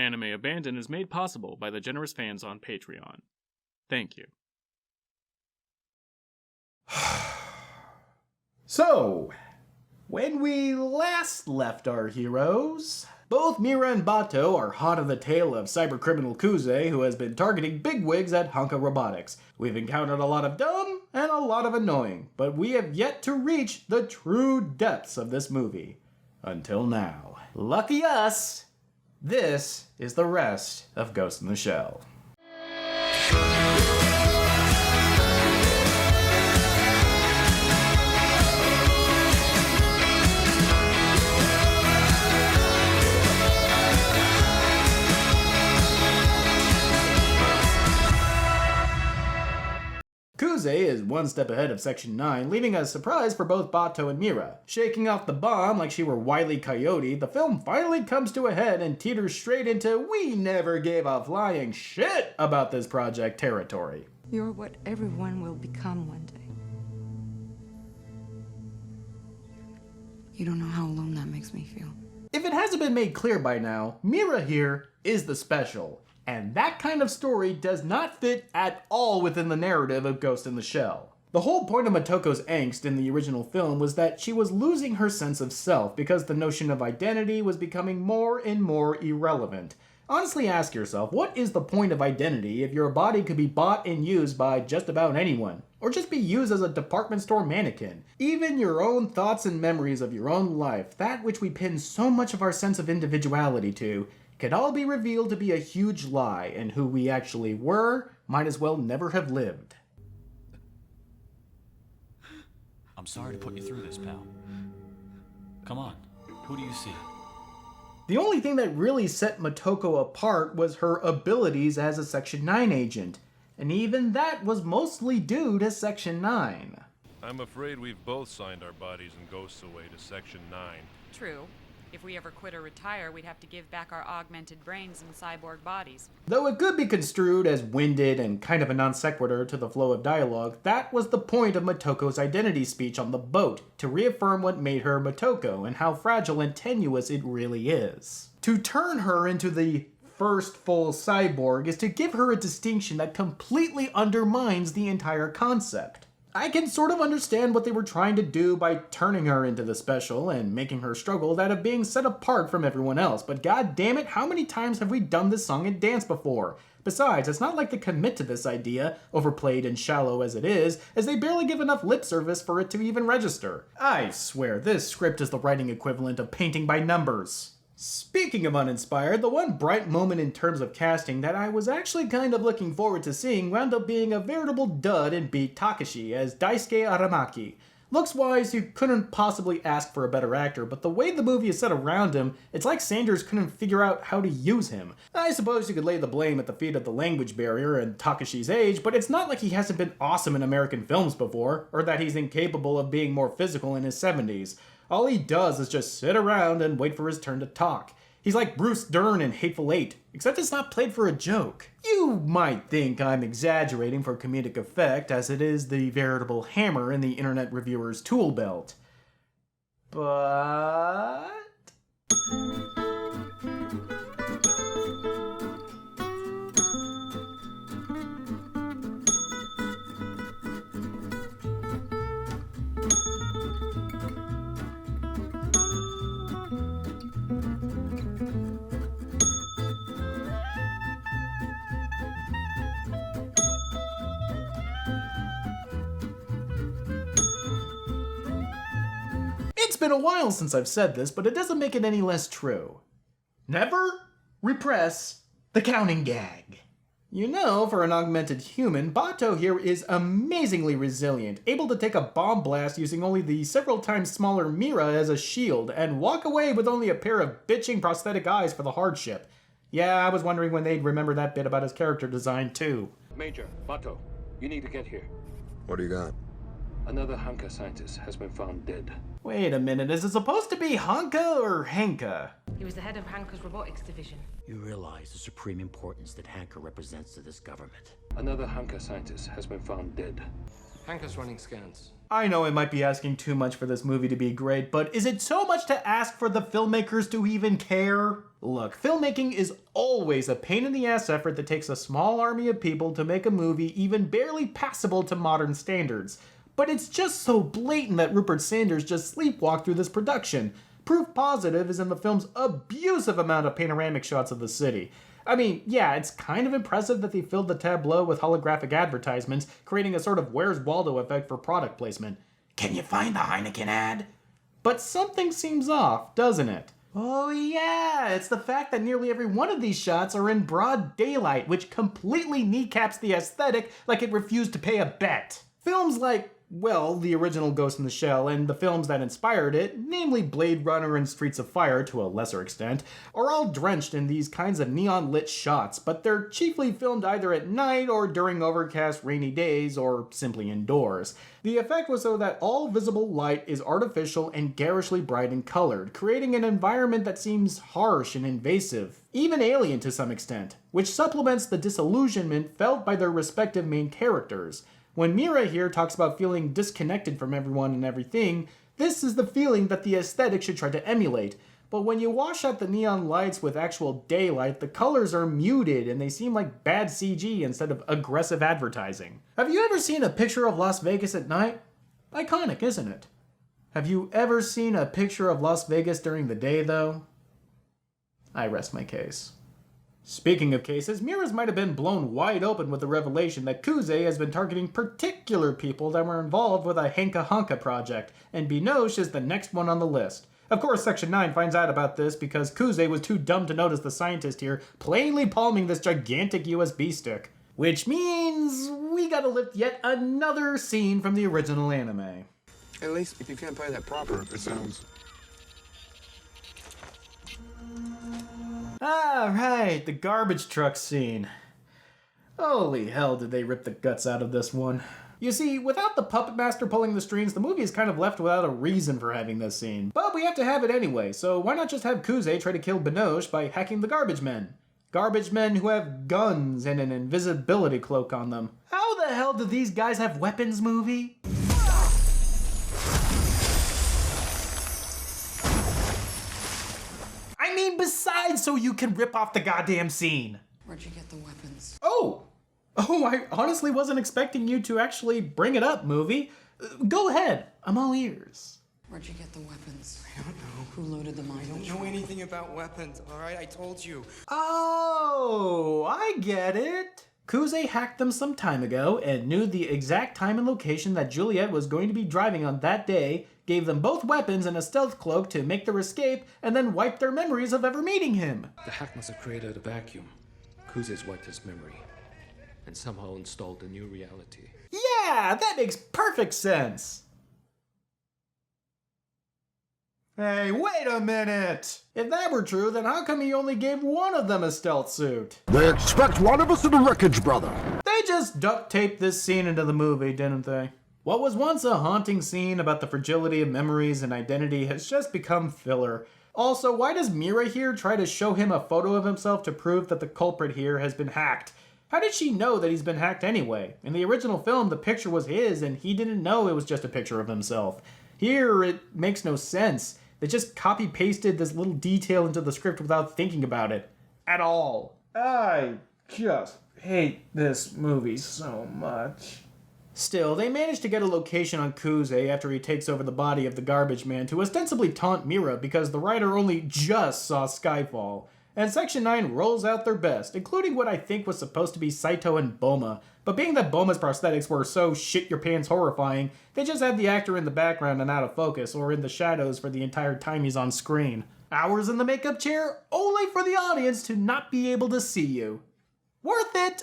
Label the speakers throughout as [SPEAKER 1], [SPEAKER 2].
[SPEAKER 1] Anime Abandon is made possible by the generous fans on Patreon. Thank you.
[SPEAKER 2] So, when we last left our heroes, both Mira and Bato are hot on the tail of cybercriminal Kuze, who has been targeting bigwigs at Honka Robotics. We've encountered a lot of dumb and a lot of annoying, but we have yet to reach the true depths of this movie. Until now. Lucky us! This is the rest of Ghost in the Shell. Kuze is one step ahead of Section 9, leaving a surprise for both Bato and Mira. Shaking off the bomb like she were Wile E. Coyote, the film finally comes to a head and teeters straight into "we never gave a flying shit about this project" territory.
[SPEAKER 3] You're what everyone will become one day. You don't know how alone that makes me feel.
[SPEAKER 2] If it hasn't been made clear by now, Mira here is the special. And that kind of story does not fit at all within the narrative of Ghost in the Shell. The whole point of Motoko's angst in the original film was that she was losing her sense of self because the notion of identity was becoming more and more irrelevant. Honestly, ask yourself, what is the point of identity if your body could be bought and used by just about anyone? Or just be used as a department store mannequin? Even your own thoughts and memories of your own life, that which we pin so much of our sense of individuality to, could all be revealed to be a huge lie, and who we actually were might as well never have lived.
[SPEAKER 4] I'm sorry to put you through this, pal. Come on, who do you see?
[SPEAKER 2] The only thing that really set Motoko apart was her abilities as a Section 9 agent, and even that was mostly due to Section 9.
[SPEAKER 5] I'm afraid we've both signed our bodies and ghosts away to Section 9.
[SPEAKER 6] True. If we ever quit or retire, we'd have to give back our augmented brains and cyborg bodies.
[SPEAKER 2] Though it could be construed as winded and kind of a non sequitur to the flow of dialogue, that was the point of Motoko's identity speech on the boat, to reaffirm what made her Motoko and how fragile and tenuous it really is. To turn her into the first full cyborg is to give her a distinction that completely undermines the entire concept. I can sort of understand what they were trying to do by turning her into the special and making her struggle that of being set apart from everyone else, but god damn it, how many times have we done this song and dance before? Besides, it's not like they commit to this idea, overplayed and shallow as it is, as they barely give enough lip service for it to even register. I swear, this script is the writing equivalent of painting by numbers. Speaking of uninspired, the one bright moment in terms of casting that I was actually kind of looking forward to seeing wound up being a veritable dud in Beat Takashi as Daisuke Aramaki. Looks-wise, you couldn't possibly ask for a better actor, but the way the movie is set around him, it's like Sanders couldn't figure out how to use him. I suppose you could lay the blame at the feet of the language barrier and Takashi's age, but it's not like he hasn't been awesome in American films before, or that he's incapable of being more physical in his 70s. All he does is just sit around and wait for his turn to talk. He's like Bruce Dern in Hateful Eight, except it's not played for a joke. You might think I'm exaggerating for comedic effect, as it is the veritable hammer in the internet reviewer's tool belt. But... It's been a while since I've said this, but it doesn't make it any less true. Never repress the counting gag. You know, for an augmented human, Bato here is amazingly resilient, able to take a bomb blast using only the several times smaller Mira as a shield, and walk away with only a pair of bitching prosthetic eyes for the hardship. Yeah, I was wondering when they'd remember that bit about his character design too.
[SPEAKER 7] Major, Bato, you need to get here.
[SPEAKER 8] What do you got?
[SPEAKER 7] Another Hanka scientist has been found dead.
[SPEAKER 2] Wait a minute, is it supposed to be Hanka or Henka?
[SPEAKER 9] He was the head of Hanka's robotics division.
[SPEAKER 10] You realize the supreme importance that Hanka represents to this government.
[SPEAKER 7] Another Hanka scientist has been found dead. Hanka's running scans.
[SPEAKER 2] I know it might be asking too much for this movie to be great, but is it so much to ask for the filmmakers to even care? Look, filmmaking is always a pain in the ass effort that takes a small army of people to make a movie even barely passable to modern standards. But it's just so blatant that Rupert Sanders just sleepwalked through this production. Proof positive is in the film's abusive amount of panoramic shots of the city. I mean, yeah, it's kind of impressive that they filled the tableau with holographic advertisements, creating a sort of Where's Waldo effect for product placement. Can you find the Heineken ad? But something seems off, doesn't it? Oh yeah, it's the fact that nearly every one of these shots are in broad daylight, which completely kneecaps the aesthetic like it refused to pay a bet. Films like, well, the original Ghost in the Shell and the films that inspired it, namely Blade Runner and Streets of Fire to a lesser extent, are all drenched in these kinds of neon-lit shots, but they're chiefly filmed either at night or during overcast rainy days or simply indoors. The effect was so that all visible light is artificial and garishly bright and colored, creating an environment that seems harsh and invasive, even alien to some extent, which supplements the disillusionment felt by their respective main characters. When Mira here talks about feeling disconnected from everyone and everything, this is the feeling that the aesthetic should try to emulate. But when you wash out the neon lights with actual daylight, the colors are muted and they seem like bad CG instead of aggressive advertising. Have you ever seen a picture of Las Vegas at night? Iconic, isn't it? Have you ever seen a picture of Las Vegas during the day, though? I rest my case. Speaking of cases, mirrors might have been blown wide open with the revelation that Kuze has been targeting particular people that were involved with a Hanka Honka project, and Binoche is the next one on the list. Of course, Section 9 finds out about this because Kuze was too dumb to notice the scientist here plainly palming this gigantic USB stick. Which means we gotta lift yet another scene from the original anime.
[SPEAKER 8] At least if you can't play that proper, it sounds...
[SPEAKER 2] Alright, the garbage truck scene. Holy hell did they rip the guts out of this one. You see, without the puppet master pulling the strings, the movie is kind of left without a reason for having this scene. But we have to have it anyway, so why not just have Kuze try to kill Binoche by hacking the garbage men? Garbage men who have guns and an invisibility cloak on them. How the hell do these guys have weapons, movie? I mean, besides so you can rip off the goddamn scene.
[SPEAKER 3] Where'd you get the weapons?
[SPEAKER 2] Oh, I honestly wasn't expecting you to actually bring it up, movie. Go ahead, I'm all ears.
[SPEAKER 3] Where'd you get the weapons?
[SPEAKER 8] I don't know.
[SPEAKER 3] Who loaded them? I
[SPEAKER 8] don't know anything about weapons, all right? I told you.
[SPEAKER 2] Oh, I get it. Kuze hacked them some time ago and knew the exact time and location that Juliet was going to be driving on that day, gave them both weapons and a stealth cloak to make their escape, and then wiped their memories of ever meeting him.
[SPEAKER 7] The hack must have created a vacuum. Kuze's wiped his memory and somehow installed a new reality.
[SPEAKER 2] Yeah, that makes perfect sense. Hey, wait a minute! If that were true, then how come he only gave one of them a stealth suit?
[SPEAKER 10] They expect one of us in the wreckage, brother.
[SPEAKER 2] They just duct taped this scene into the movie, didn't they? What was once a haunting scene about the fragility of memories and identity has just become filler. Also, why does Mira here try to show him a photo of himself to prove that the culprit here has been hacked? How did she know that he's been hacked anyway? In the original film, the picture was his and he didn't know it was just a picture of himself. Here, it makes no sense. They just copy-pasted this little detail into the script without thinking about it. At all. I just hate this movie so much. Still, they managed to get a location on Kuze after he takes over the body of the garbage man to ostensibly taunt Mira because the writer only just saw Skyfall. And Section 9 rolls out their best, including what I think was supposed to be Saito and Boma. But being that Boma's prosthetics were so shit-your-pants horrifying, they just had the actor in the background and out of focus, or in the shadows for the entire time he's on screen. Hours in the makeup chair, only for the audience to not be able to see you. Worth it!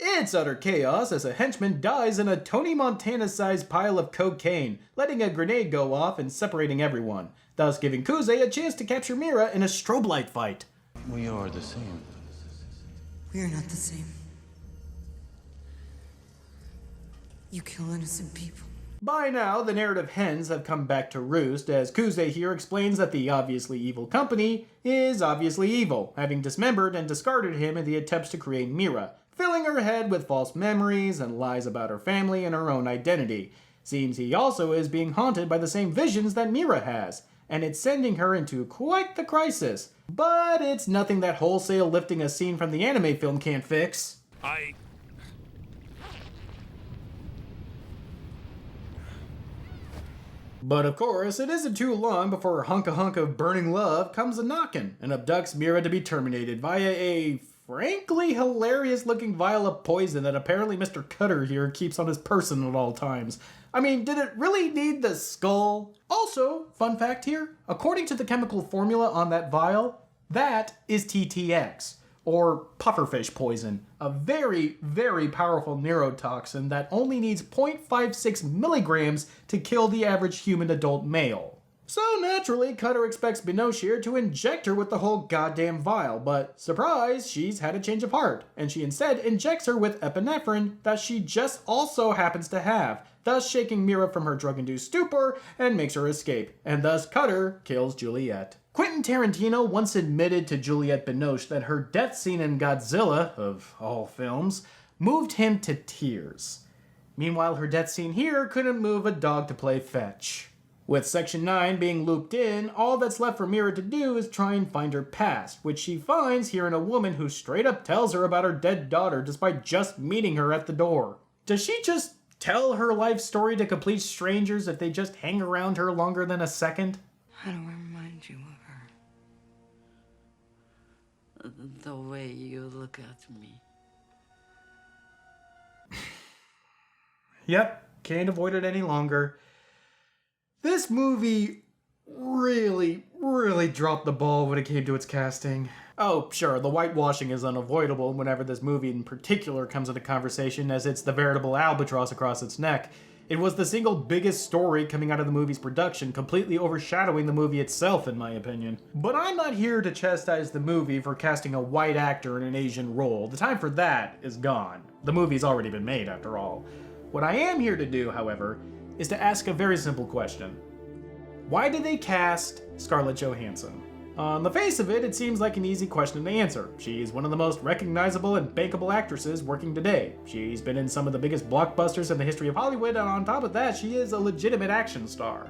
[SPEAKER 2] It's utter chaos as a henchman dies in a Tony Montana-sized pile of cocaine, letting a grenade go off and separating everyone, thus giving Kuze a chance to capture Mira in a strobe light fight.
[SPEAKER 4] We are the same.
[SPEAKER 3] We are not the same. You kill innocent people.
[SPEAKER 2] By now, the narrative hens have come back to roost, as Kuze here explains that the obviously evil company is obviously evil, having dismembered and discarded him in the attempts to create Mira, filling her head with false memories and lies about her family and her own identity. Seems he also is being haunted by the same visions that Mira has, and it's sending her into quite the crisis. But it's nothing that wholesale lifting a scene from the anime film can't fix. But of course, it isn't too long before hunk of burning love comes a-knockin' and abducts Mira to be terminated via a frankly hilarious looking vial of poison that apparently Mr. Cutter here keeps on his person at all times. I mean, did it really need the skull? Also, fun fact here, according to the chemical formula on that vial, that is TTX, or pufferfish poison, a very, very powerful neurotoxin that only needs 0.56 milligrams to kill the average human adult male. So naturally, Cutter expects Binoche here to inject her with the whole goddamn vial, but surprise, she's had a change of heart, and she instead injects her with epinephrine that she just also happens to have, thus shaking Mira from her drug-induced stupor and makes her escape, and thus Cutter kills Juliet. Quentin Tarantino once admitted to Juliette Binoche that her death scene in Godzilla, of all films, moved him to tears. Meanwhile, her death scene here couldn't move a dog to play fetch. With Section 9 being looped in, all that's left for Mira to do is try and find her past, which she finds here in a woman who straight up tells her about her dead daughter despite just meeting her at the door. Does she just tell her life story to complete strangers if they just hang around her longer than a second?
[SPEAKER 3] How do I remind you of her? The way you look at me.
[SPEAKER 2] Yep, can't avoid it any longer. This movie really dropped the ball when it came to its casting. Oh, sure, the whitewashing is unavoidable whenever this movie in particular comes into conversation, as it's the veritable albatross across its neck. It was the single biggest story coming out of the movie's production, completely overshadowing the movie itself, in my opinion. But I'm not here to chastise the movie for casting a white actor in an Asian role. The time for that is gone. The movie's already been made, after all. What I am here to do, however, is to ask a very simple question. Why did they cast Scarlett Johansson? On the face of it, it seems like an easy question to answer. She's one of the most recognizable and bankable actresses working today. She's been in some of the biggest blockbusters in the history of Hollywood, and on top of that, she is a legitimate action star.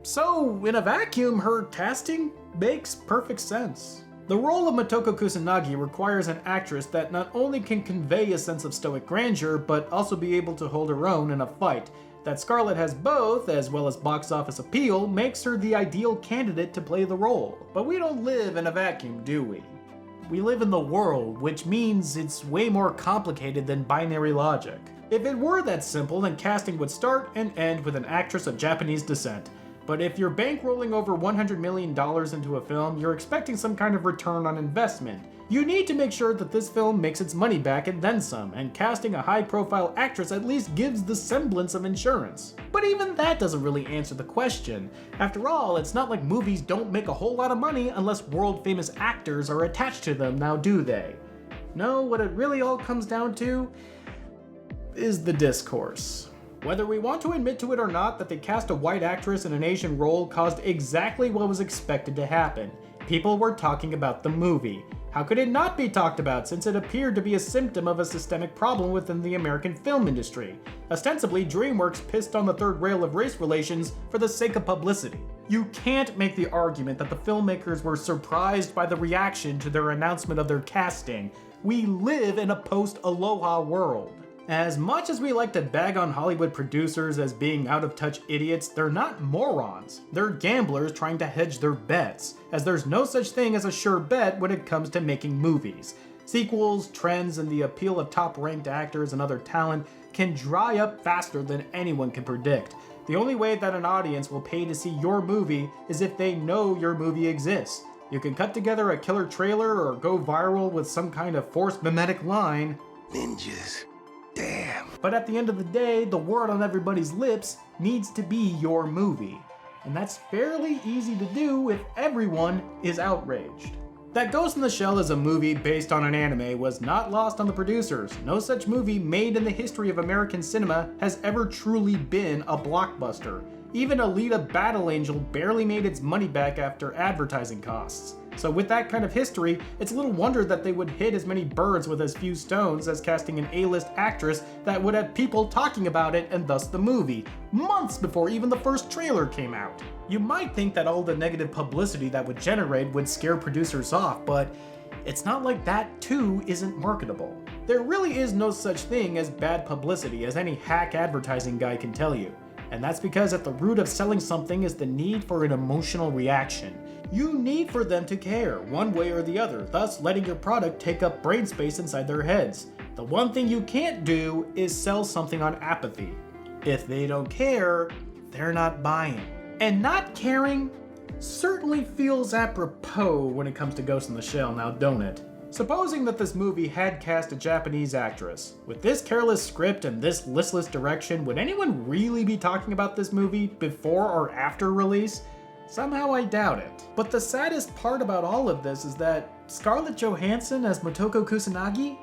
[SPEAKER 2] So, in a vacuum, her casting makes perfect sense. The role of Motoko Kusanagi requires an actress that not only can convey a sense of stoic grandeur, but also be able to hold her own in a fight. That Scarlett has both, as well as box office appeal, makes her the ideal candidate to play the role. But we don't live in a vacuum, do we? We live in the world, which means it's way more complicated than binary logic. If it were that simple, then casting would start and end with an actress of Japanese descent. But if you're bankrolling over $100 million into a film, you're expecting some kind of return on investment. You need to make sure that this film makes its money back and then some, and casting a high-profile actress at least gives the semblance of insurance. But even that doesn't really answer the question. After all, it's not like movies don't make a whole lot of money unless world-famous actors are attached to them, now do they? No, what it really all comes down to is the discourse. Whether we want to admit to it or not, that they cast a white actress in an Asian role caused exactly what was expected to happen. People were talking about the movie. How could it not be talked about, since it appeared to be a symptom of a systemic problem within the American film industry? Ostensibly, DreamWorks pissed on the third rail of race relations for the sake of publicity. You can't make the argument that the filmmakers were surprised by the reaction to their announcement of their casting. We live in a post-Aloha world. As much as we like to bag on Hollywood producers as being out-of-touch idiots, they're not morons. They're gamblers trying to hedge their bets, as there's no such thing as a sure bet when it comes to making movies. Sequels, trends, and the appeal of top-ranked actors and other talent can dry up faster than anyone can predict. The only way that an audience will pay to see your movie is if they know your movie exists. You can cut together a killer trailer or go viral with some kind of forced mimetic line.
[SPEAKER 8] Ninjas. Damn.
[SPEAKER 2] But at the end of the day, the word on everybody's lips needs to be your movie. And that's fairly easy to do if everyone is outraged. That Ghost in the Shell is a movie based on an anime was not lost on the producers. No such movie made in the history of American cinema has ever truly been a blockbuster. Even Alita Battle Angel barely made its money back after advertising costs. So with that kind of history, it's little wonder that they would hit as many birds with as few stones as casting an A-list actress that would have people talking about it and thus the movie, months before even the first trailer came out. You might think that all the negative publicity that would generate would scare producers off, but it's not like that too isn't marketable. There really is no such thing as bad publicity, as any hack advertising guy can tell you. And that's because at the root of selling something is the need for an emotional reaction. You need for them to care, one way or the other, thus letting your product take up brain space inside their heads. The one thing you can't do is sell something on apathy. If they don't care, they're not buying. And not caring certainly feels apropos when it comes to Ghost in the Shell, now don't it? Supposing that this movie had cast a Japanese actress, with this careless script and this listless direction, would anyone really be talking about this movie before or after release? Somehow I doubt it. But the saddest part about all of this is that Scarlett Johansson as Motoko Kusanagi?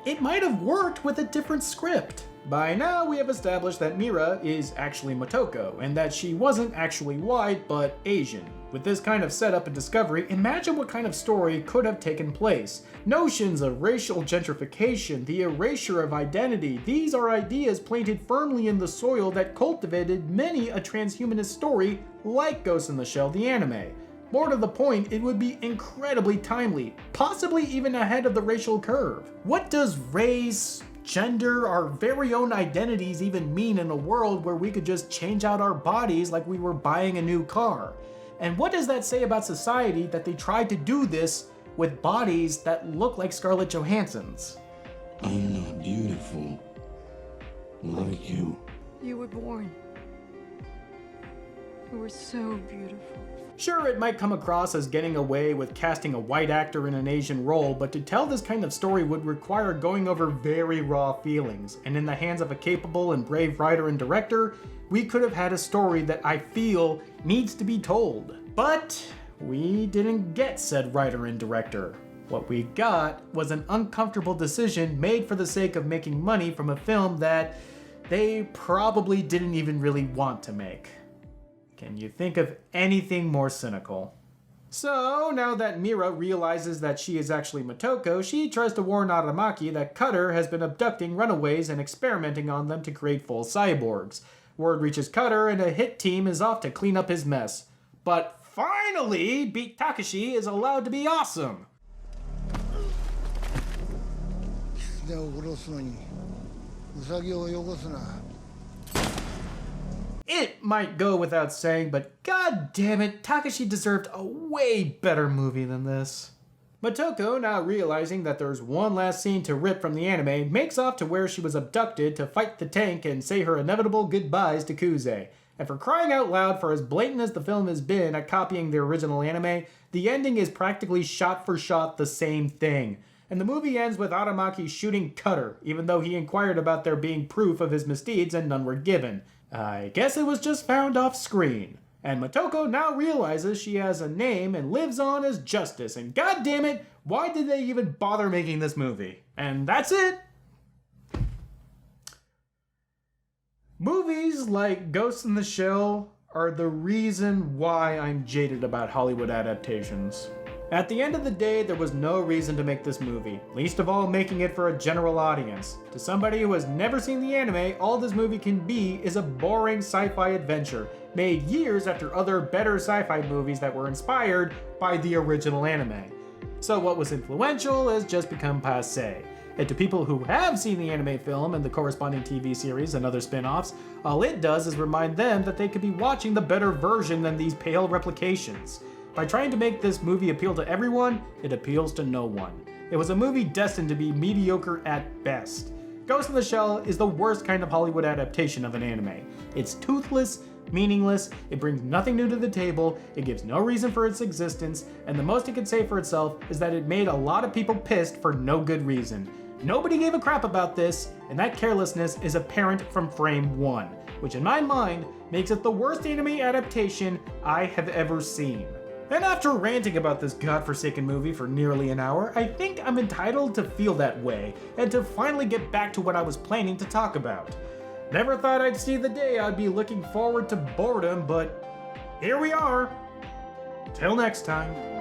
[SPEAKER 2] It might have worked with a different script. By now we have established that Mira is actually Motoko, and that she wasn't actually white, but Asian. With this kind of setup and discovery, imagine what kind of story could have taken place. Notions of racial gentrification, the erasure of identity, these are ideas planted firmly in the soil that cultivated many a transhumanist story like Ghost in the Shell the anime. More to the point, it would be incredibly timely, possibly even ahead of the racial curve. What does race, gender, our very own identities even mean in a world where we could just change out our bodies like we were buying a new car? And what does that say about society that they tried to do this with bodies that look like Scarlett Johansson's?
[SPEAKER 8] I'm not beautiful like you.
[SPEAKER 3] You were born. You were so beautiful.
[SPEAKER 2] Sure, it might come across as getting away with casting a white actor in an Asian role, but to tell this kind of story would require going over very raw feelings, and in the hands of a capable and brave writer and director, we could have had a story that I feel needs to be told. But we didn't get said writer and director. What we got was an uncomfortable decision made for the sake of making money from a film that they probably didn't even really want to make. Can you think of anything more cynical? So, now that Mira realizes that she is actually Motoko, she tries to warn Aramaki that Cutter has been abducting runaways and experimenting on them to create full cyborgs. Word reaches Cutter and a hit team is off to clean up his mess. But finally, Beat Takashi is allowed to be awesome. It might go without saying, but god damn it, Takashi deserved a way better movie than this. Motoko, now realizing that there's one last scene to rip from the anime, makes off to where she was abducted to fight the tank and say her inevitable goodbyes to Kuze. And for crying out loud, for as blatant as the film has been at copying the original anime, the ending is practically shot for shot the same thing. And the movie ends with Aramaki shooting Cutter, even though he inquired about there being proof of his misdeeds and none were given. I guess it was just found off screen. And Motoko now realizes she has a name and lives on as Justice, and god damn it, why did they even bother making this movie? And that's it! Movies like Ghost in the Shell are the reason why I'm jaded about Hollywood adaptations. At the end of the day, there was no reason to make this movie, least of all making it for a general audience. To somebody who has never seen the anime, all this movie can be is a boring sci-fi adventure, made years after other better sci-fi movies that were inspired by the original anime. So what was influential has just become passé. And to people who have seen the anime film and the corresponding TV series and other spin-offs, all it does is remind them that they could be watching the better version than these pale replications. By trying to make this movie appeal to everyone, it appeals to no one. It was a movie destined to be mediocre at best. Ghost in the Shell is the worst kind of Hollywood adaptation of an anime. It's toothless, meaningless, it brings nothing new to the table, it gives no reason for its existence, and the most it can say for itself is that it made a lot of people pissed for no good reason. Nobody gave a crap about this, and that carelessness is apparent from frame one, which in my mind makes it the worst anime adaptation I have ever seen. And after ranting about this godforsaken movie for nearly an hour, I think I'm entitled to feel that way, and to finally get back to what I was planning to talk about. Never thought I'd see the day I'd be looking forward to boredom, but here we are. Till next time.